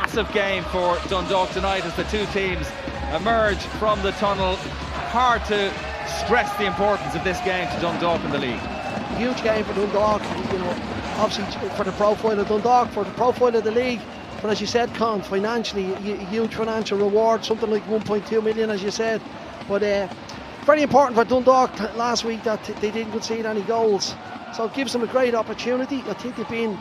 massive game for Dundalk tonight as the two teams emerge from the tunnel. Hard to stress the importance of this game to Dundalk in the league. Huge game for Dundalk, you know, obviously for the profile of Dundalk, for the profile of the league. But as you said, Con, financially, a huge financial reward, something like 1.2 million, as you said. But very important for Dundalk last week that they didn't concede any goals. So it gives them a great opportunity. I think they've been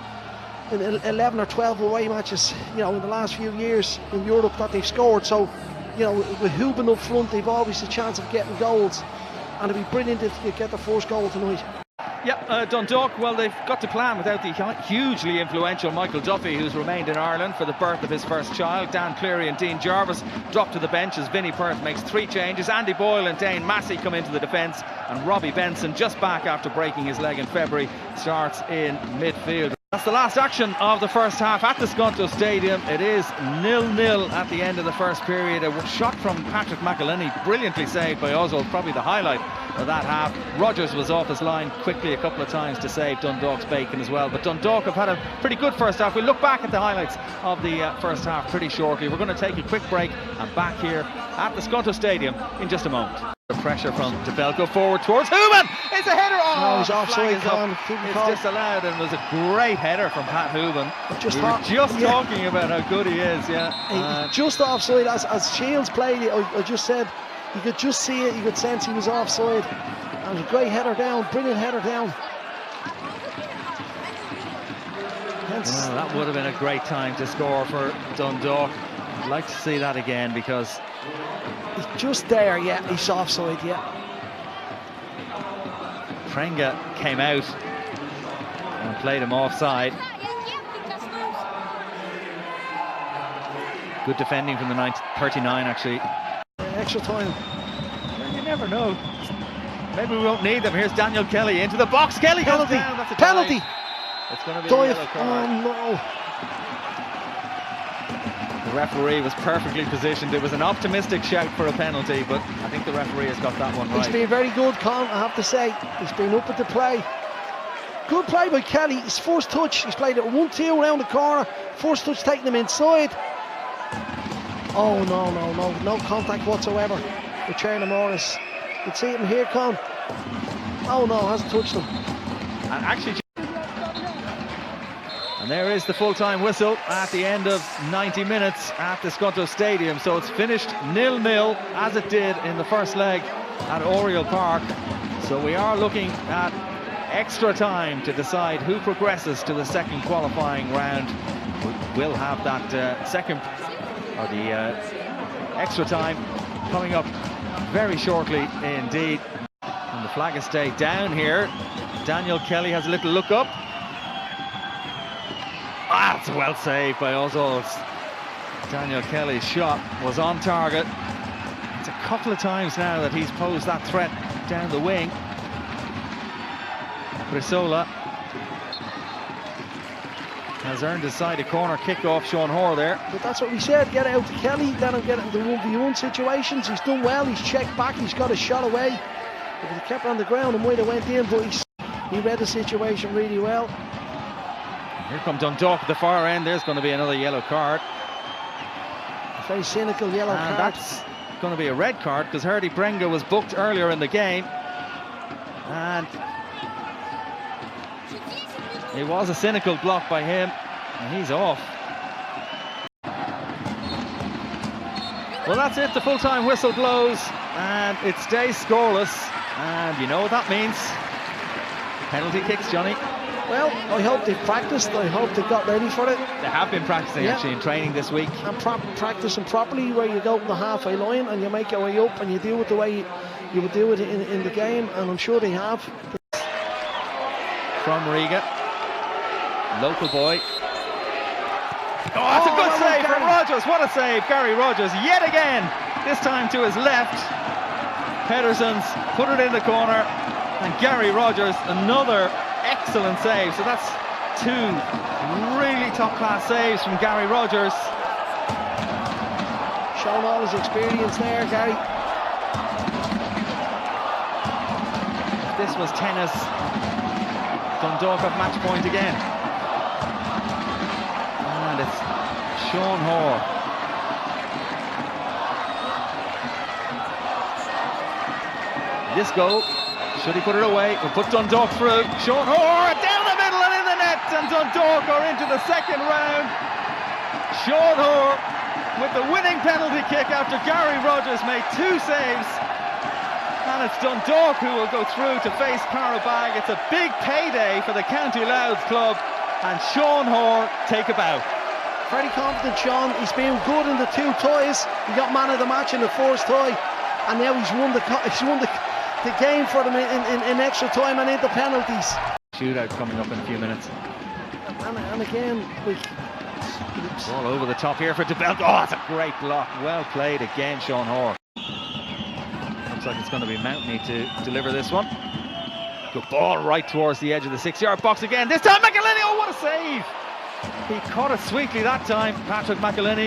in 11 or 12 away matches, you know, in the last few years in Europe that they've scored. So, you know, with Houben up front, they've always a chance of getting goals. And it'd be brilliant if you get the first goal tonight. Yeah, Dundalk, well, they've got to plan without the hugely influential Michael Duffy, who's remained in Ireland for the birth of his first child. Dan Cleary and Dean Jarvis dropped to the bench as Vinnie Perth makes 3 changes. Andy Boyle and Dane Massey come into the defence, and Robbie Benson, just back after breaking his leg in February, starts in midfield. That's the last action of the first half at the Skonto Stadium. It is 0-0 at the end of the first period. A shot from Patrick McElhinney, brilliantly saved by Oswald, probably the highlight of that half. Rogers was off his line quickly a couple of times to save Dundalk's bacon as well. But Dundalk have had a pretty good first half. We'll look back at the highlights of the first half pretty shortly. We're going to take a quick break and back here at the Skonto Stadium in just a moment. The pressure from Dubelko forward towards Houben. It's a header. Oh, he's offside. It's disallowed, and it was a great header from Pat Houben. We were just talking about how good he is. Yeah, just offside. As Shields played it, I just said you could just see it. You could sense he was offside. And a great header down, brilliant header down. Well, that would have been a great time to score for Dundalk. I'd like to see that again because he's just there. Yeah, he's offside. Yeah. Prenga came out and played him offside. Good defending from the 39 actually. Extra time. Well, you never know. Maybe we won't need them. Here's Daniel Kelly into the box. Kelly goes down. That's a penalty. It's going to be a yellow card. Oh no. The referee was perfectly positioned. It was an optimistic shout for a penalty, but I think the referee has got that one right. He's been very good, Con, I have to say. He's been up at the play. Good play by Kelly. His first touch, he's played it 1-2 around the corner. First touch taking him inside. Oh no contact whatsoever with Cherna Morris. You can see him here, Con. Oh no, hasn't touched him. And actually, and there is the full-time whistle at the end of 90 minutes at the Skonto Stadium. So it's finished 0-0 as it did in the first leg at Oriel Park. So we are looking at extra time to decide who progresses to the second qualifying round. We'll have that second, or the extra time coming up very shortly indeed. And the flag has stayed down here. Daniel Kelly has a little look up. That's well saved by Oswald. Daniel Kelly's shot was on target. It's a couple of times now that he's posed that threat down the wing. Brisola has earned his side a corner kick off Sean Hoare there. But that's what we said, get it out to Kelly, let him get it into 1v1 situations. He's done well, he's checked back, he's got a shot away. If he kept on the ground and might have went in, but he read the situation really well. Here come Dundalk at the far end. There's going to be another yellow card. A very cynical yellow card. That's going to be a red card because Herdy Prenga was booked earlier in the game. And it was a cynical block by him, and he's off. Well, that's it. The full-time whistle blows, and it stays scoreless. And you know what that means. Penalty kicks, Johnny. Well, I hope they've practiced. I hope they got ready for it. They have been practicing actually in training this week. And practicing properly, where you go to the halfway line and you make your way up and you do it the way you would do it in the game. And I'm sure they have. From Riga, local boy. Oh, that's a good save from Rogers. What a save, Gary Rogers, yet again. This time to his left. Pedersen's put it in the corner, and Gary Rogers, another excellent save. So that's 2 really top-class saves from Gary Rogers. Showing all his experience there, Gary. If this was tennis, Dundalk have match point again. And it's Sean Hoare. This goal, should he put it away? We'll put Dundalk through. Sean Hoare down the middle and in the net, and Dundalk are into the second round. Sean Hoare with the winning penalty kick after Gary Rogers made 2 saves. And it's Dundalk who will go through to face Carabag. It's a big payday for the County Louths club, and Sean Hoare take a bow. Very confident, Sean. He's been good in the 2 ties. He got man of the match in the first tie, and now he's won the game for them in extra time and into penalties. Shootout coming up in a few minutes. And again, all over the top here for Dundalk. Oh, it's a great block. Well played again, Sean Hoare. Looks like it's going to be Mountney to deliver this one. Good ball right towards the edge of the 6-yard box again. This time McElhinney. Oh, what a save! He caught it sweetly that time, Patrick McElhinney.